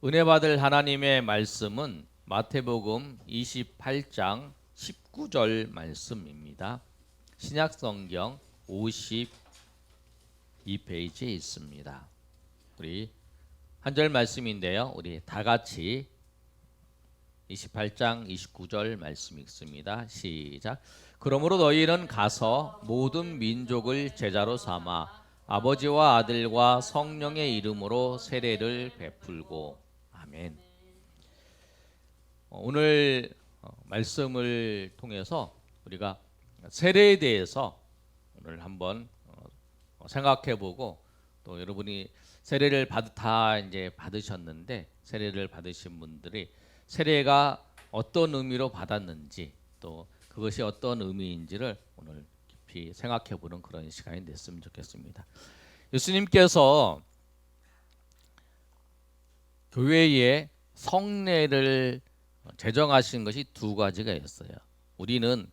은혜 받을 하나님의 말씀은 마태복음 28장 19절 말씀입니다. 신약성경 52페이지에 있습니다. 우리 한 절 말씀인데요. 우리 다 같이 28장 29절 말씀 읽습니다. 시작. 그러므로 너희는 가서 모든 민족을 제자로 삼아 아버지와 아들과 성령의 이름으로 세례를 베풀고 아멘. 오늘 말씀을 통해서 우리가 세례에 대해서 오늘 한번 생각해보고 또 여러분이 세례를 다 이제 받으셨는데 세례를 받으신 분들이 세례가 어떤 의미로 받았는지 또 그것이 어떤 의미인지를 오늘 깊이 생각해보는 그런 시간이 됐으면 좋겠습니다. 예수님께서 교회에 성례를 제정하신 것이 두 가지가 있어요. 우리는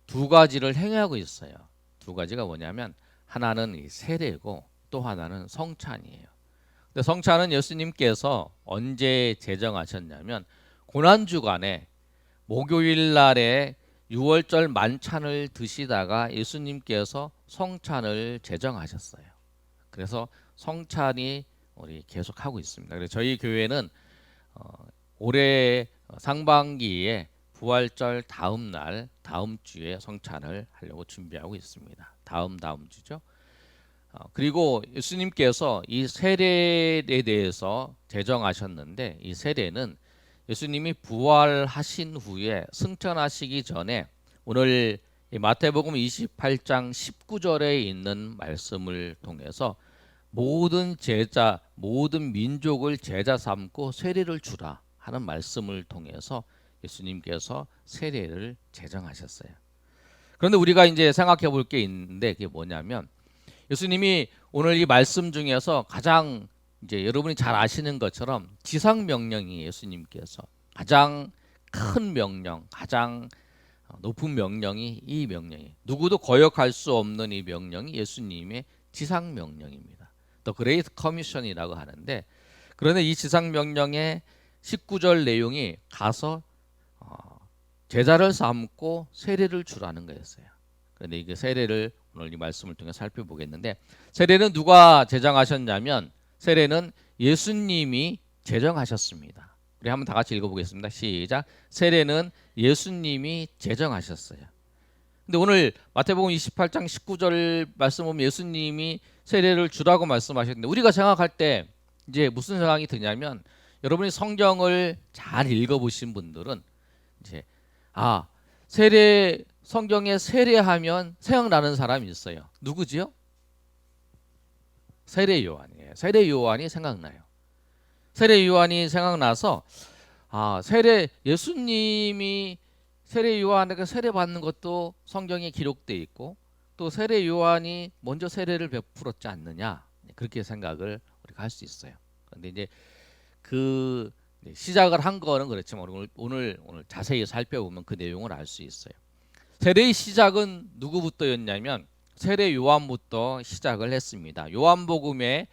두 가지를 행하고 있어요. 두 가지가 뭐냐면 하나는 이 세례고 또 하나는 성찬이에요. 근데 성찬은 예수님께서 언제 제정하셨냐면 고난주간에 목요일 날에 6월절 만찬을 드시다가 예수님께서 성찬을 제정하셨어요. 그래서 성찬이 우리 계속 하고 있습니다. 그래서 저희 교회는 올해 상반기에 부활절 다음 날 다음 주에 성찬을 하려고 준비하고 있습니다. 다음 주죠. 그리고 예수님께서 이 세례에 대해서 제정하셨는데 이 세례는 예수님이 부활하신 후에 승천하시기 전에 오늘 마태복음 28장 19절에 있는 말씀을 통해서 모든 민족을 제자 삼고 세례를 주라 하는 말씀을 통해서 예수님께서 세례를 제정하셨어요. 그런데 우리가 이제 생각해 볼 게 있는데 그게 뭐냐면 예수님이 오늘 이 말씀 중에서 가장 이제 여러분이 잘 아시는 것처럼 지상 명령이 예수님께서 가장 큰 명령, 가장 높은 명령이 이 명령이 누구도 거역할 수 없는 이 명령이 예수님의 지상 명령입니다. The Great Commission이라고 하는데 그런데 이 지상 명령의 19절 내용이 가서 제자를 삼고 세례를 주라는 거였어요. 그런데 이게 세례를 오늘 이 말씀을 통해 살펴보겠는데 세례는 누가 제정하셨냐면 세례는 예수님이 제정하셨습니다. 우리 한번 다 같이 읽어보겠습니다. 시작. 세례는 예수님이 제정하셨어요. 근데 오늘 마태복음 28장 19절 말씀 보면 예수님이 세례를 주라고 말씀하셨는데 우리가 생각할 때 이제 무슨 생각이 드냐면 여러분이 성경을 잘 읽어보신 분들은 이제 세례 성경에 세례하면 생각나는 사람이 있어요. 누구지요? 세례 요한이에요. 세례 요한이 생각나요. 세례 요한이 생각나서 예수님이 세례 요한에게 세례 받는 것도 성경에 기록돼 있고 또 세례 요한이 먼저 세례를 베풀었지 않느냐 그렇게 생각을 우리가 할 수 있어요. 그런데 이제 그 시작을 한 거는 그렇지만 오늘 자세히 살펴보면 그 내용을 알 수 있어요. 세례의 시작은 누구부터였냐면 세례 요한부터 시작을 했습니다. 요한복음에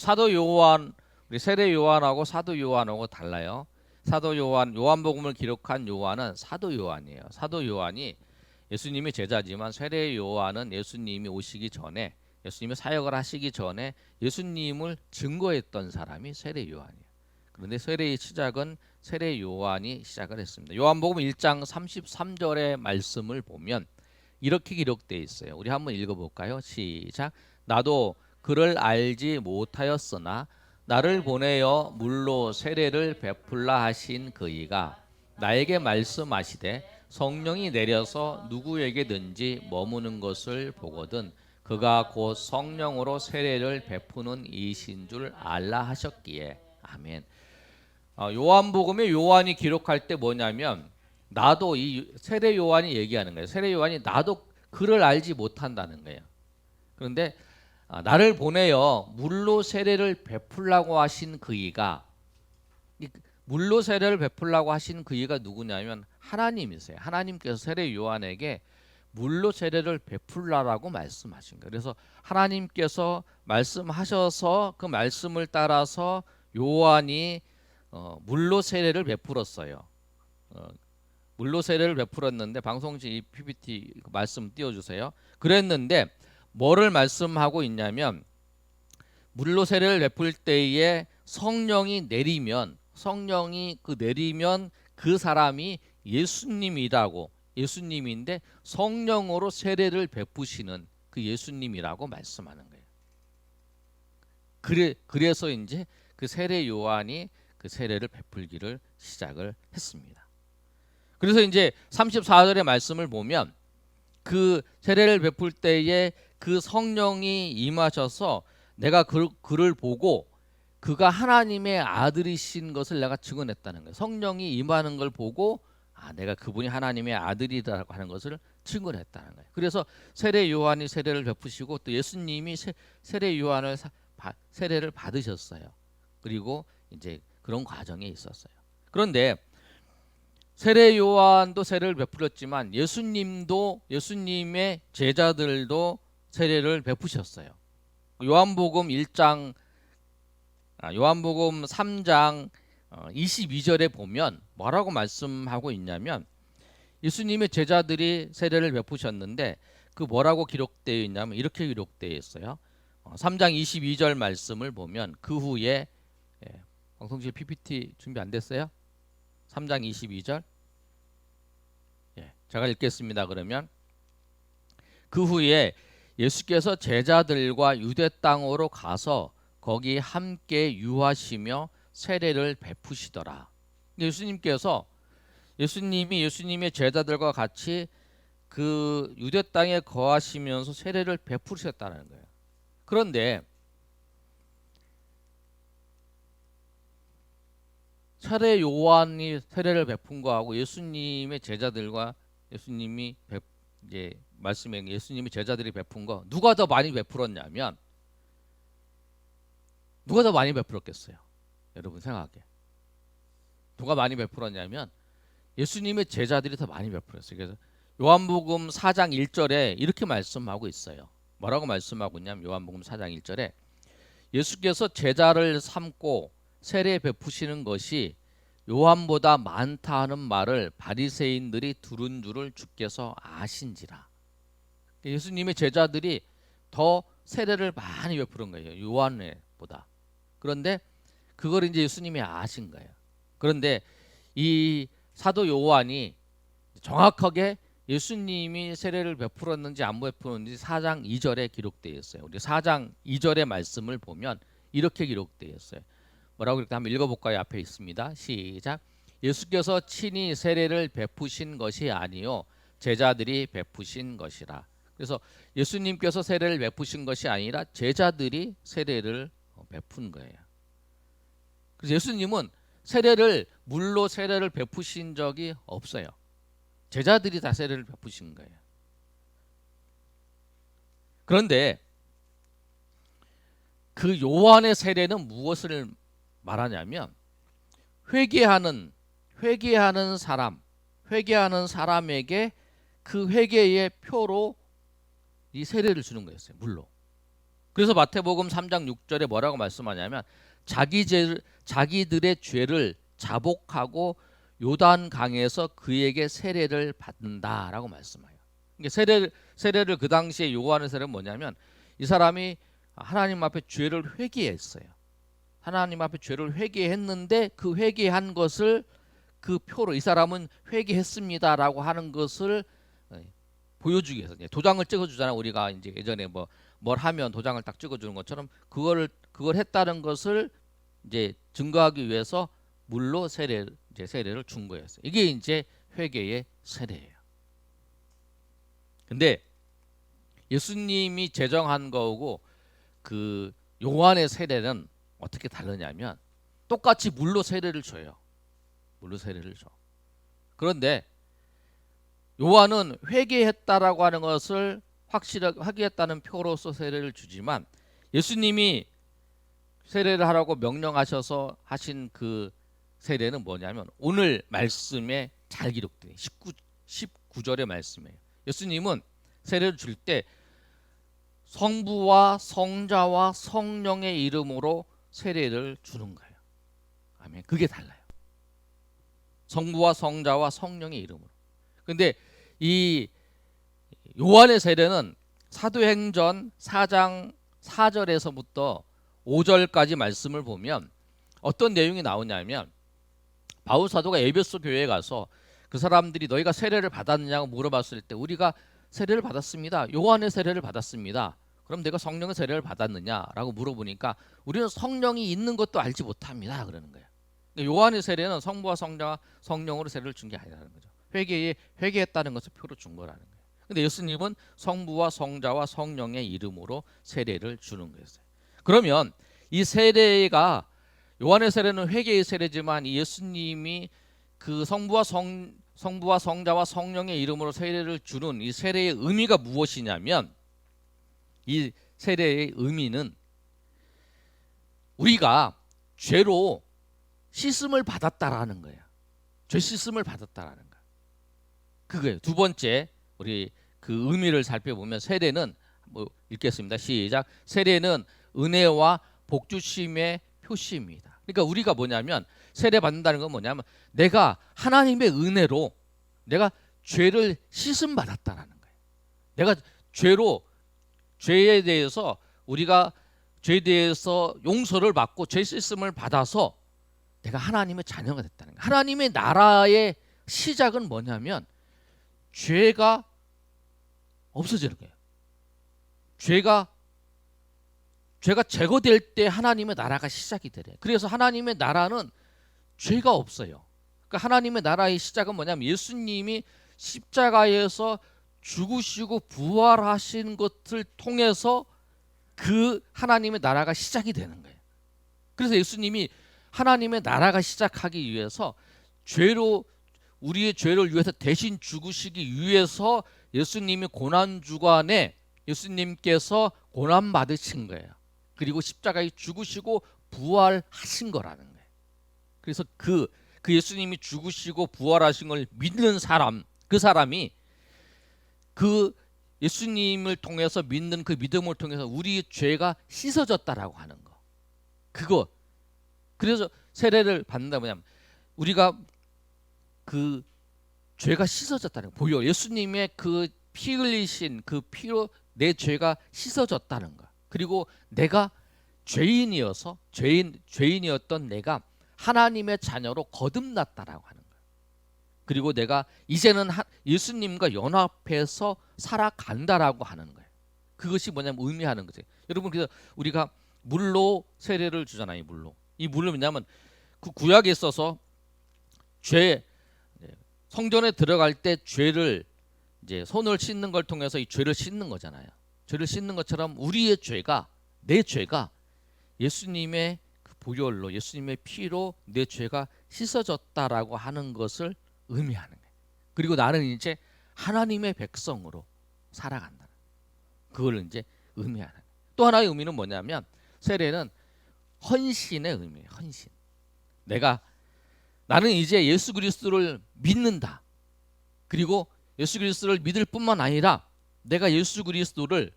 사도 요한 우리 세례 요한하고 사도 요한하고 달라요. 사도 요한복음을 기록한 요한은 사도 요한이에요. 사도 요한이 예수님의 제자지만 세례 요한은 예수님이 오시기 전에 예수님이 사역을 하시기 전에 예수님을 증거했던 사람이 세례 요한이에요. 그런데 세례의 시작은 세례 요한이 시작을 했습니다. 요한복음 1장 33절의 말씀을 보면 이렇게 기록되어 있어요. 우리 한번 읽어볼까요? 시작. 나도 그를 알지 못하였으나 나를 보내어 물로 세례를 베풀라 하신 그이가 나에게 말씀하시되 성령이 내려서 누구에게든지 머무는 것을 보거든 그가 곧 성령으로 세례를 베푸는 이신 줄 알라 하셨기에 아멘. 요한복음에 요한이 기록할 때 뭐냐면 나도 이 세례 요한이 얘기하는 거예요. 세례 요한이 나도 그를 알지 못한다는 거예요. 그런데 나를 보내어 물로 세례를 베풀라고 하신 그이가 물로 세례를 베풀라고 하신 그이가 누구냐면 하나님이세요. 하나님께서 세례 요한에게 물로 세례를 베풀라라고 말씀하신 거예요. 그래서 하나님께서 말씀하셔서 그 말씀을 따라서 요한이 물로 세례를 베풀었어요. 물로 세례를 베풀었는데 방송실 이 PPT 말씀 띄워주세요. 그랬는데 뭐를 말씀하고 있냐면 물로 세례를 베풀 때에 성령이 내리면 그 사람이 예수님이라고 예수님인데 성령으로 세례를 베푸시는 그 예수님이라고 말씀하는 거예요. 그래서 이제 그 세례 요한이 그 세례를 베풀기를 시작을 했습니다. 그래서 이제 34절의 말씀을 보면 그 세례를 베풀 때에 그 성령이 임하셔서 내가 그를 보고 그가 하나님의 아들이신 것을 내가 증언했다는 거예요. 성령이 임하는 걸 보고 내가 그분이 하나님의 아들이라고 하는 것을 증언했다는 거예요. 그래서 세례 요한이 세례를 베푸시고 또 예수님이 세례 요한을 세례를 받으셨어요. 그리고 이제 그런 과정에 있었어요. 그런데 세례 요한도 세례를 베풀었지만 예수님의 제자들도 세례를 베푸셨어요. 요한복음 3장 22절에 보면 뭐라고 말씀하고 있냐면 예수님의 제자들이 세례를 베푸셨는데 그 뭐라고 기록되어 있냐면 이렇게 기록되어 있어요. 3장 22절 말씀을 보면 그 후에 방송실 PPT 준비 안 됐어요? 3장 22절 제가 읽겠습니다. 그러면 그 후에 예수께서 제자들과 유대 땅으로 가서 거기 함께 유하시며 세례를 베푸시더라. 예수님이 예수님의 제자들과 같이 그 유대 땅에 거하시면서 세례를 베푸셨다는 거예요. 그런데 세례 요한이 세례를 베푼 거하고 예수님의 제자들과 예수님이 예수님의 제자들이 베푼 거 누가 더 많이 베풀었냐면 누가 더 많이 베풀었겠어요? 여러분 생각해. 누가 많이 베풀었냐면 예수님의 제자들이 더 많이 베풀었어요. 그래서 요한복음 4장 1절에 이렇게 말씀하고 있어요. 뭐라고 말씀하고 있냐면 요한복음 4장 1절에 예수께서 제자를 삼고 세례 베푸시는 것이 요한보다 많다 하는 말을 바리새인들이 들은 줄을 주께서 아신지라. 예수님의 제자들이 더 세례를 많이 베푸는 거예요. 요한보다. 그런데 그걸 이제 예수님이 아신 거예요. 그런데 이 사도 요한이 정확하게 예수님이 세례를 베풀었는지 안 베풀었는지 4장 2절에 기록되어 있어요. 우리 4장 2절의 말씀을 보면 이렇게 기록되어 있어요. 뭐라고 이렇게 한번 읽어볼까요? 앞에 있습니다. 시작. 예수께서 친히 세례를 베푸신 것이 아니요 제자들이 베푸신 것이라. 그래서 예수님께서 세례를 베푸신 것이 아니라 제자들이 세례를 베푼 거예요. 그래서 예수님은 물로 세례를 베푸신 적이 없어요. 제자들이 다 세례를 베푸신 거예요. 그런데 그 요한의 세례는 무엇을 말하냐면 회개하는 사람에게 그 회개의 표로 이 세례를 주는 거였어요. 물로. 그래서 마태복음 3장 6절에 뭐라고 말씀하냐면 자기들의 죄를 자복하고 요단 강에서 그에게 세례를 받는다라고 말씀해요. 세례를 그 당시에 요구하는 세례는 뭐냐면 이 사람이 하나님 앞에 죄를 회개했어요. 하나님 앞에 죄를 회개했는데 그 회개한 것을 그 표로 이 사람은 회개했습니다라고 하는 것을 보여주기 위해서 도장을 찍어주잖아요. 우리가 이제 예전에 뭘 하면 도장을 딱 찍어주는 것처럼 그걸 했다는 것을 이제 증거하기 위해서 물로 세례를 준 거였어요. 이게 이제 회개의 세례예요. 근데 예수님이 제정한 거고 그 요한의 세례는 어떻게 다르냐면 똑같이 물로 세례를 줘요. 물로 세례를 줘. 그런데 요한은 회개했다라고 하는 것을 확실하게 하겠다는 표로서 세례를 주지만 예수님이 세례를 하라고 명령하셔서 하신 그 세례는 뭐냐면 오늘 말씀에 잘 기록된 19절의 말씀이에요. 예수님은 세례를 줄 때 성부와 성자와 성령의 이름으로 세례를 주는 거예요. 아멘. 그게 달라요. 성부와 성자와 성령의 이름으로. 근데 이 요한의 세례는 사도행전 4장 4절에서부터 5절까지 말씀을 보면 어떤 내용이 나오냐면 바울 사도가 에베소 교회에 가서 그 사람들이 너희가 세례를 받았느냐고 물어봤을 때 우리가 세례를 받았습니다. 요한의 세례를 받았습니다. 그럼 내가 성령의 세례를 받았느냐라고 물어보니까 우리는 성령이 있는 것도 알지 못합니다. 그러는 거예요. 요한의 세례는 성부와 성자와 성령으로 세례를 준 게 아니라는 거죠. 회개했다는 것을 표로 준 거라는 거예요. 근데 예수님은 성부와 성자와 성령의 이름으로 세례를 주는 거였어요. 그러면 이 세례가 요한의 세례는 회개의 세례지만 예수님이 그 성부와 성자와 성령의 이름으로 세례를 주는 이 세례의 의미가 무엇이냐면 이 세례의 의미는 우리가 죄로 씻음을 받았다라는 거예요. 죄 씻음을 받았다라는 거. 그거예요. 두 번째 우리 그 의미를 살펴보면 세례는 뭐 읽겠습니다. 시작. 세례는 은혜와 복 주심의 표시입니다. 그러니까 우리가 뭐냐면 세례 받는다는 건 뭐냐면 내가 하나님의 은혜로 내가 죄를 씻음 받았다라는 거예요. 내가 죄에 대해서 우리가 죄에 대해서 용서를 받고 죄 씻음을 받아서 내가 하나님의 자녀가 됐다는 거예요. 하나님의 나라의 시작은 뭐냐면 죄가 없어지는 거예요. 죄가 제거될 때 하나님의 나라가 시작이 되래요. 그래서 하나님의 나라는 죄가 없어요. 그러니까 하나님의 나라의 시작은 뭐냐면 예수님이 십자가에서 죽으시고 부활하신 것을 통해서 그 하나님의 나라가 시작이 되는 거예요. 그래서 예수님이 하나님의 나라가 시작하기 위해서 우리의 죄를 위해서 대신 죽으시기 위해서 예수님이 고난주간에 예수님께서 고난 받으신 거예요. 그리고 십자가에 죽으시고 부활하신 거라는 거예요. 그래서 그 예수님이 죽으시고 부활하신 걸 믿는 사람, 그 사람이 그 예수님을 통해서 믿는 그 믿음을 통해서 우리의 죄가 씻어졌다라고 하는 거. 그거. 그래서 세례를 받는다 뭐냐면 우리가 그 죄가 씻어졌다는 거. 보여. 예수님의 그 피 흘리신 그 피로 내 죄가 씻어졌다는 거. 그리고 내가 죄인이었던 내가 하나님의 자녀로 거듭났다라고 하는 거예요. 그리고 내가 이제는 예수님과 연합해서 살아간다라고 하는 거예요. 그것이 뭐냐면 의미하는 거죠. 여러분 그래서 우리가 물로 세례를 주잖아요. 이 물로 뭐냐면 그 구약에 있어서 성전에 들어갈 때 죄를 이제 손을 씻는 걸 통해서 이 죄를 씻는 거잖아요. 죄를 씻는 것처럼 우리의 죄가 내 죄가 예수님의 그 보혈로 예수님의 피로 내 죄가 씻어졌다라고 하는 것을 의미하는 거예요. 그리고 나는 이제 하나님의 백성으로 살아간다. 그걸 이제 의미하는 거예요. 또 하나의 의미는 뭐냐면 세례는 헌신의 의미예요. 헌신. 나는 이제 예수 그리스도를 믿는다. 그리고 예수 그리스도를 믿을 뿐만 아니라 내가 예수 그리스도를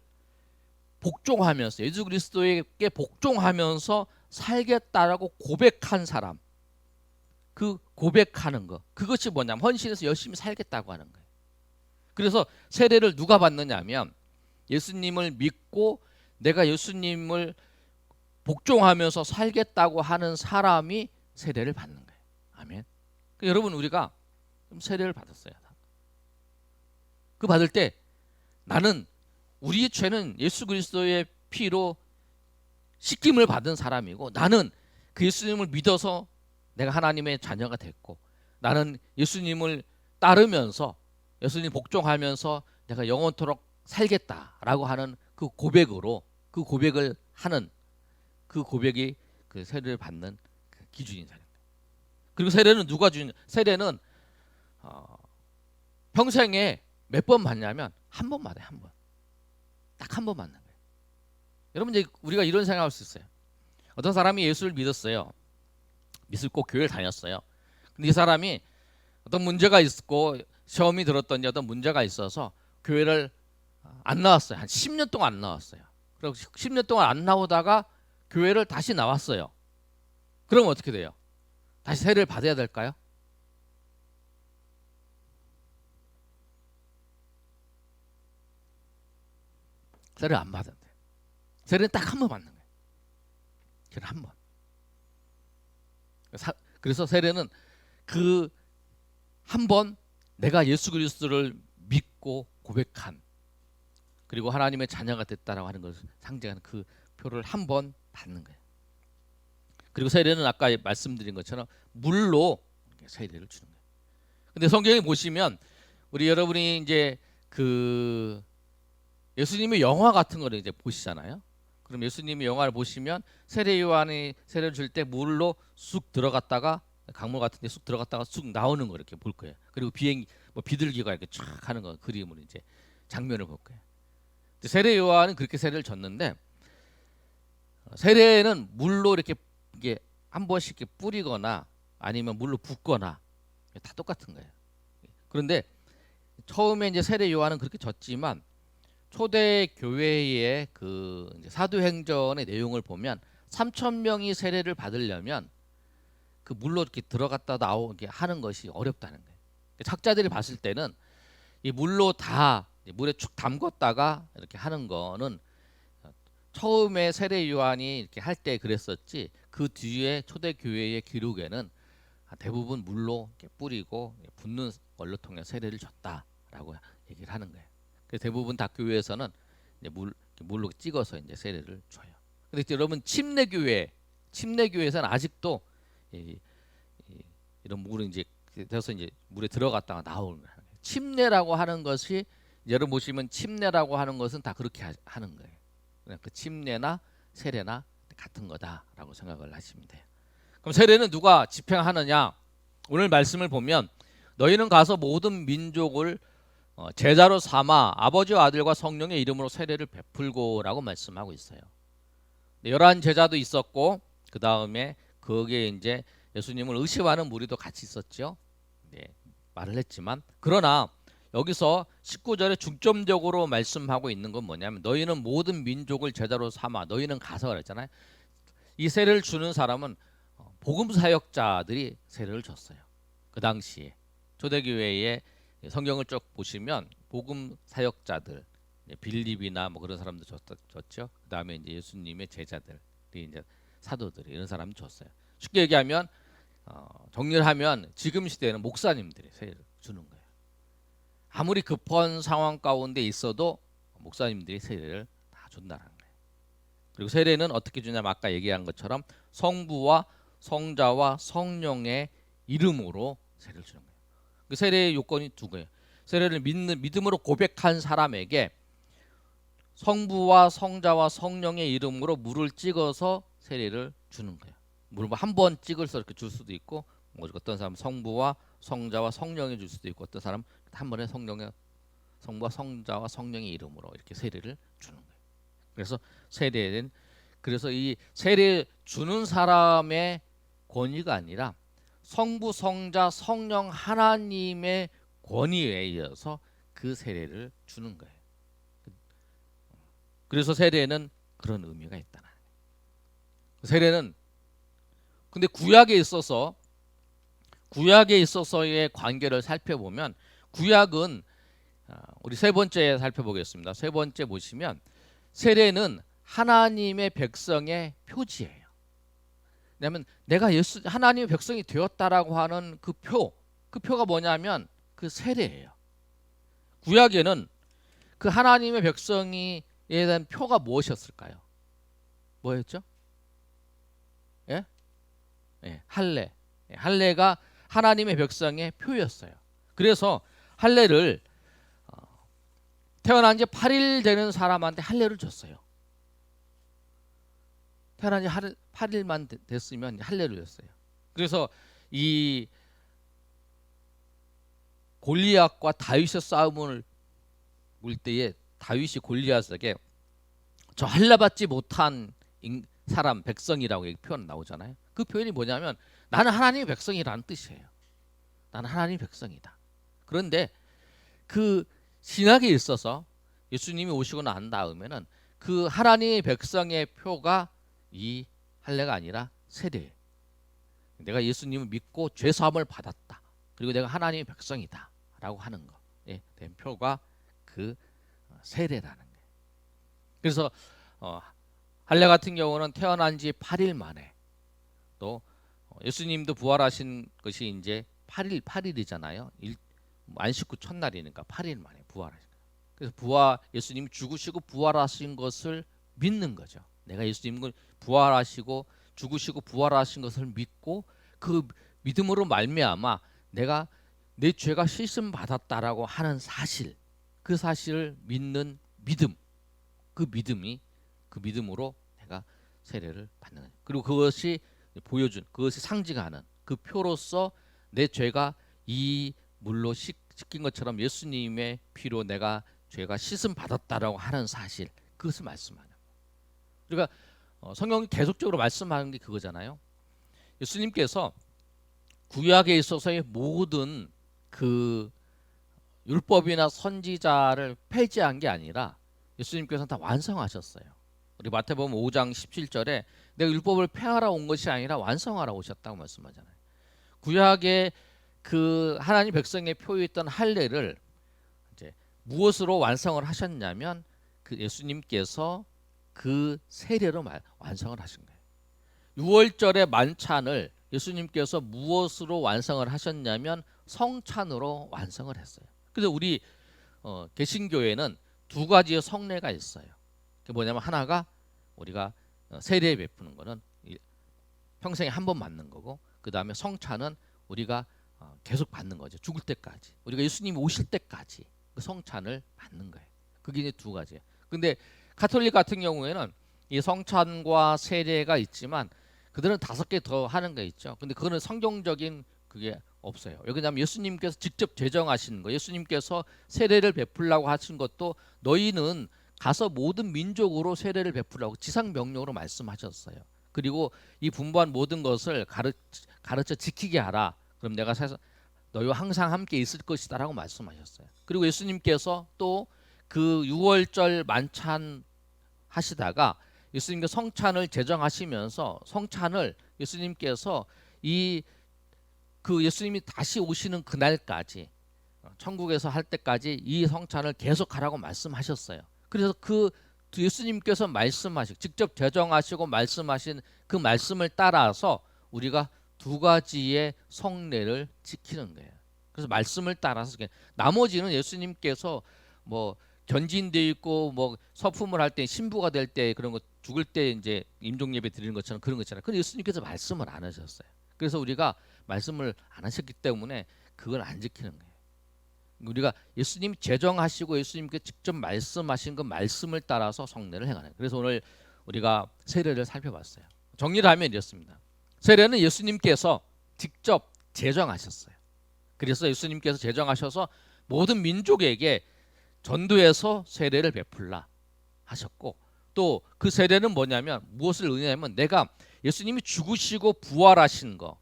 복종하면서 예수 그리스도에게 복종하면서 살겠다라고 고백한 사람. 그 고백하는 거. 그것이 뭐냐면 헌신해서 열심히 살겠다고 하는 거예요. 그래서 세례를 누가 받느냐면 예수님을 믿고 내가 예수님을 복종하면서 살겠다고 하는 사람이 세례를 받는 거예요. 아멘. 여러분 우리가 세례를 받았어요. 그 받을 때 나는 우리의 죄는 예수 그리스도의 피로 씻김을 받은 사람이고 나는 그 예수님을 믿어서 내가 하나님의 자녀가 됐고 나는 예수님을 따르면서 예수님 복종하면서 내가 영원토록 살겠다라고 하는 그 고백을 하는 그 고백이 그 세례를 받는 그 기준인 사람. 그리고 세례는 누가 주냐? 세례는 평생에 몇 번 받냐면 한 번 받아요. 한 번. 딱 한 번 받는 거예요. 여러분 이제 우리가 이런 생각할 수 있어요. 어떤 사람이 예수를 믿었어요. 믿고 교회를 다녔어요. 근데 이 사람이 어떤 문제가 있고 시험이 들었더니 어떤 문제가 있어서 교회를 안 나왔어요. 한 10년 동안 안 나왔어요. 그리고 10년 동안 안 나오다가 교회를 다시 나왔어요. 그럼 어떻게 돼요? 다시 세례를 받아야 될까요? 세례를 안 받아야 돼. 세례는 딱 한 번 받는 거예요. 세례 한 번. 그래서 세례는 그 한 번 내가 예수 그리스도를 믿고 고백한, 그리고 하나님의 자녀가 됐다라고 하는 것을 상징하는 그 표를 한 번 받는 거예요. 그리고 세례는 아까 말씀드린 것처럼 물로 세례를 주는 거예요. 근데 성경에 보시면 우리 여러분이 이제 그 예수님의 영화 같은 거를 이제 보시잖아요. 그럼 예수님의 영화를 보시면 세례 요한이 세례를 줄 때 물로 쑥 들어갔다가 강물 같은 데 쑥 들어갔다가 쑥 나오는 거 이렇게 볼 거예요. 그리고 뭐 비둘기가 이렇게 쫙 하는 거 그림으로 이제 장면을 볼 거예요. 세례 요한은 그렇게 세례를 줬는데, 세례는 물로 이렇게 이게 한 번씩 이렇게 뿌리거나 아니면 물로 붓거나 다 똑같은 거예요. 그런데 처음에 이제 세례 요한은 그렇게 줬지만 초대 교회의 그 사도행전의 내용을 보면 3,000명이 세례를 받으려면 그 물로 이렇게 들어갔다 나오게 하는 것이 어렵다는 거예요. 학자들이 봤을 때는 이 물로 다 물에 축 담궜다가 이렇게 하는 거는 처음에 세례 요한이 이렇게 할 때 그랬었지, 그 뒤에 초대 교회의 기록에는 대부분 물로 이렇게 뿌리고 붓는 걸로 통해 세례를 줬다라고 얘기를 하는 거예요. 그래서 대부분 다 교회에서는 이제 물로 찍어서 이제 세례를 줘요. 근데 여러분 침례교회에서는 아직도 이런 물은 이제 돼서 이제 물에 들어갔다가 나오는 거예요. 침례라고 하는 것이 여러분 보시면 침례라고 하는 것은 다 그렇게 하는 거예요. 그냥 그 침례나 세례나 같은 거다라고 생각을 하시면 돼요. 그럼 세례는 누가 집행하느냐? 오늘 말씀을 보면 너희는 가서 모든 민족을 제자로 삼아 아버지와 아들과 성령의 이름으로 세례를 베풀고라고 말씀하고 있어요. 11 제자도 있었고 그 다음에 거기에 이제 예수님을 의심하는 무리도 같이 있었죠. 네, 말을 했지만 그러나 여기서 19절에 중점적으로 말씀하고 있는 건 뭐냐면 너희는 모든 민족을 제자로 삼아, 너희는 가서 그랬잖아요. 이 세례를 주는 사람은 복음 사역자들이 세례를 줬어요. 그 당시에 초대교회에 성경을 쭉 보시면 복음 사역자들, 빌립이나 뭐 그런 사람들 줬죠. 그 다음에 이제 예수님의 제자들이 이제 사도들이 이런 사람 줬어요. 쉽게 얘기하면 정리를 하면 지금 시대에는 목사님들이 세례를 주는 거예요. 아무리 급한 상황 가운데 있어도 목사님들이 세례를 다 준다는 거예요. 그리고 세례는 어떻게 주냐면 아까 얘기한 것처럼 성부와 성자와 성령의 이름으로 세례를 주는 거예요. 그 세례의 요건이 두 개예요. 세례를 믿음으로 고백한 사람에게 성부와 성자와 성령의 이름으로 물을 찍어서 세례를 주는 거예요. 물을 한 번 찍어서 이렇게 줄 수도 있고, 뭐 어떤 사람 성부와 성자와 성령이 줄 수도 있고, 어떤 사람 한 번에 성부와 성자와 성령의 이름으로 이렇게 세례를 주는 거예요. 그래서 그래서 이 세례 주는 사람의 권위가 아니라 성부, 성자, 성령 하나님의 권위에 의해서 그 세례를 주는 거예요. 그래서 세례는 그런 의미가 있다. 세례는 근데 구약에 있어서의 관계를 살펴보면 구약은 우리 세 번째 살펴보겠습니다. 세 번째 보시면 세례는 하나님의 백성의 표지예요. 왜냐하면 내가 하나님의 백성이 되었다라고 하는 그 표가 뭐냐면 그 세례예요. 구약에는 그 하나님의 백성에 대한 표가 무엇이었을까요? 뭐였죠? 예? 예, 할례. 할례가 하나님의 백성의 표였어요. 그래서 할례를 태어난 지 8일 되는 사람한테 할례를 줬어요. 태어난 지 8일만 됐으면 할례를 줬어요. 그래서 이 골리앗과 다윗의 싸움을 볼 때에 다윗이 골리앗에게 저 할례 받지 못한 사람 백성이라고 표현 나오잖아요. 그 표현이 뭐냐면 나는 하나님의 백성이라는 뜻이에요. 나는 하나님의 백성이다. 그런데 그 신약에 있어서 예수님이 오시고 난 다음에는 그 하나님의 백성의 표가 이 할례가 아니라 세례예요. 내가 예수님을 믿고 죄 사함을 받았다. 그리고 내가 하나님의 백성이다라고 하는 거에 대한 표가 그 세례라는 거예요. 그래서 할례 같은 경우는 태어난 지 8일 만에, 또 예수님도 부활하신 것이 이제 8일이잖아요. 안식 후 첫날이니까 8일 만에 부활하신 거예요. 그래서 예수님이 죽으시고 부활하신 것을 믿는 거죠. 내가 예수님을 부활하시고 죽으시고 부활하신 것을 믿고 그 믿음으로 말미암아 내가 내 죄가 씻음 받았다라고 하는 사실, 그 사실을 믿는 믿음, 그 믿음으로 내가 세례를 받는 거예요. 그리고 그것이 보여준, 그것이 상징하는 그 표로서 내 죄가 이 물로 씻긴 것처럼 예수님의 피로 내가 죄가 씻음 받았다라고 하는 사실, 그것을 말씀하는 거예요. 그러니까 성경이 계속적으로 말씀하는 게 그거잖아요. 예수님께서 구약에 있어서의 모든 그 율법이나 선지자를 폐지한 게 아니라 예수님께서는 다 완성하셨어요. 우리 마태복음 5장 17절에 내가 율법을 폐하러 온 것이 아니라 완성하러 오셨다고 말씀하잖아요. 구약의 그 하나님 백성의 표했던 할례를 이제 무엇으로 완성을 하셨냐면 그 예수님께서 그 세례로 완성을 하신 거예요. 6월절의 만찬을 예수님께서 무엇으로 완성을 하셨냐면 성찬으로 완성을 했어요. 그래서 우리 개신교에는 두 가지의 성례가 있어요. 그게 뭐냐면 하나가 우리가 세례 베푸는 거는 평생에 한 번 맞는 거고, 그 다음에 성찬은 우리가 계속 받는 거죠. 죽을 때까지, 우리가 예수님이 오실 때까지 그 성찬을 받는 거예요. 그게 이제 두 가지예요. 근데 가톨릭 같은 경우에는 이 성찬과 세례가 있지만 그들은 5개 더 하는 게 있죠. 근데 그거는 성경적인 그게 없어요. 왜냐하면 예수님께서 직접 제정하신 거, 예수님께서 세례를 베풀라고 하신 것도 너희는 가서 모든 민족으로 세례를 베풀라고 지상 명령으로 말씀하셨어요. 그리고 이 분부한 모든 것을 가르쳐 지키게 하라. 그럼 내가 너희와 항상 함께 있을 것이다라고 말씀하셨어요. 그리고 예수님께서 또 그 6월절 만찬 하시다가 예수님께서 성찬을 제정하시면서 성찬을 예수님께서 그 예수님이 다시 오시는 그날까지, 천국에서 할 때까지 이 성찬을 계속하라고 말씀하셨어요. 그래서 그 예수님께서 직접 제정하시고 말씀하신 그 말씀을 따라서 우리가 두 가지의 성례를 지키는 거예요. 그래서 말씀을 따라서, 나머지는 예수님께서 뭐 견진돼 있고 뭐 서품을 할 때 신부가 될 때 그런 거, 죽을 때 이제 임종 예배 드리는 것처럼 그런 거 있잖아요. 근데 예수님께서 말씀을 안 하셨어요. 그래서 우리가 말씀을 안 하셨기 때문에 그걸 안 지키는 거예요. 우리가 예수님이 제정하시고 예수님께 직접 말씀하신 그 말씀을 따라서 성례를 행하는 거예요. 그래서 오늘 우리가 세례를 살펴봤어요. 정리를 하면 이렇습니다. 세례는 예수님께서 직접 제정하셨어요. 그래서 예수님께서 제정하셔서 모든 민족에게 전도해서 세례를 베풀라 하셨고, 또 그 세례는 뭐냐면 무엇을 의미하냐면 내가 예수님이 죽으시고 부활하신 거,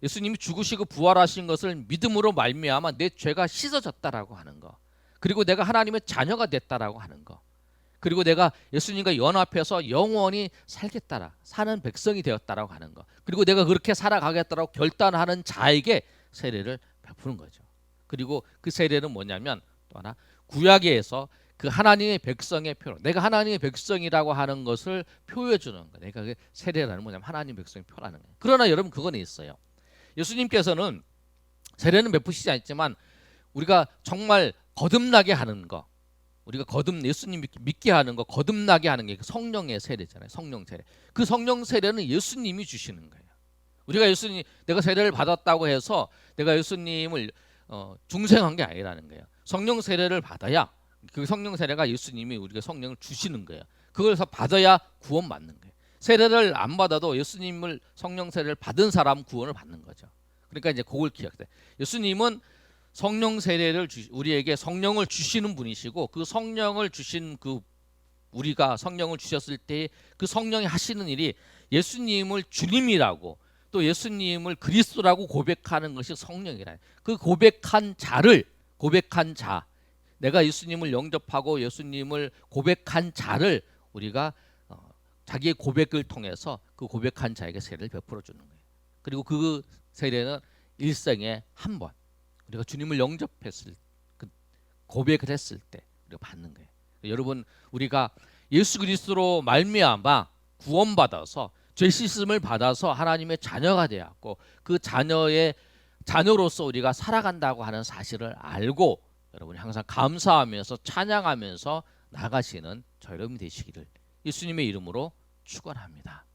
예수님이 죽으시고 부활하신 것을 믿음으로 말미암아 내 죄가 씻어졌다라고 하는 거, 그리고 내가 하나님의 자녀가 됐다라고 하는 거, 그리고 내가 예수님과 연합해서 영원히 사는 백성이 되었다라고 하는 거, 그리고 내가 그렇게 살아가겠다라고 결단하는 자에게 세례를 베푸는 거죠. 그리고 그 세례는 뭐냐면 또 하나, 구약에서 그 하나님의 백성의 표로, 내가 하나님의 백성이라고 하는 것을 표해 주는 거예요. 그러니까 그 세례라는 뭐냐면 하나님의 백성의 표라는 거예요. 그러나 여러분 그건 있어요. 예수님께서는 세례는 베푸시지 않지만 우리가 정말 거듭나게 하는 거, 우리가 예수님 믿게 하는 거, 거듭나게 하는 게 성령의 세례잖아요. 성령 세례. 그 성령 세례는 예수님이 주시는 거예요. 우리가 내가 세례를 받았다고 해서 내가 예수님을 중생한 게 아니라는 거예요. 성령 세례를 받아야, 그 성령 세례가 예수님이 우리가 성령을 주시는 거예요. 그걸 받아야 구원받는 거예요. 세례를 안 받아도 예수님을 성령 세례를 받은 사람 구원을 받는 거죠. 그러니까 이제 그걸 기억해. 예수님은 성령 세례를 우리에게 성령을 주시는 분이시고, 그 성령을 주신 우리가 성령을 주셨을 때 그 성령이 하시는 일이 예수님을 주님이라고, 또 예수님을 그리스도라고 고백하는 것이 성령이라. 그 고백한 자, 내가 예수님을 영접하고 예수님을 고백한 자를 우리가 자기의 고백을 통해서 그 고백한 자에게 세례를 베풀어 주는 거예요. 그리고 그 세례는 일생에 한 번 우리가 주님을 영접했을 그 고백을 했을 때 우리가 받는 거예요. 여러분 우리가 예수 그리스도로 말미암아 구원받아서 죄 씻음을 받아서 하나님의 자녀가 되었고 그 자녀의 자녀로서 우리가 살아간다고 하는 사실을 알고 여러분이 항상 감사하면서 찬양하면서 나가시는 저 여러분이 되시기를 예수님의 이름으로 축원합니다.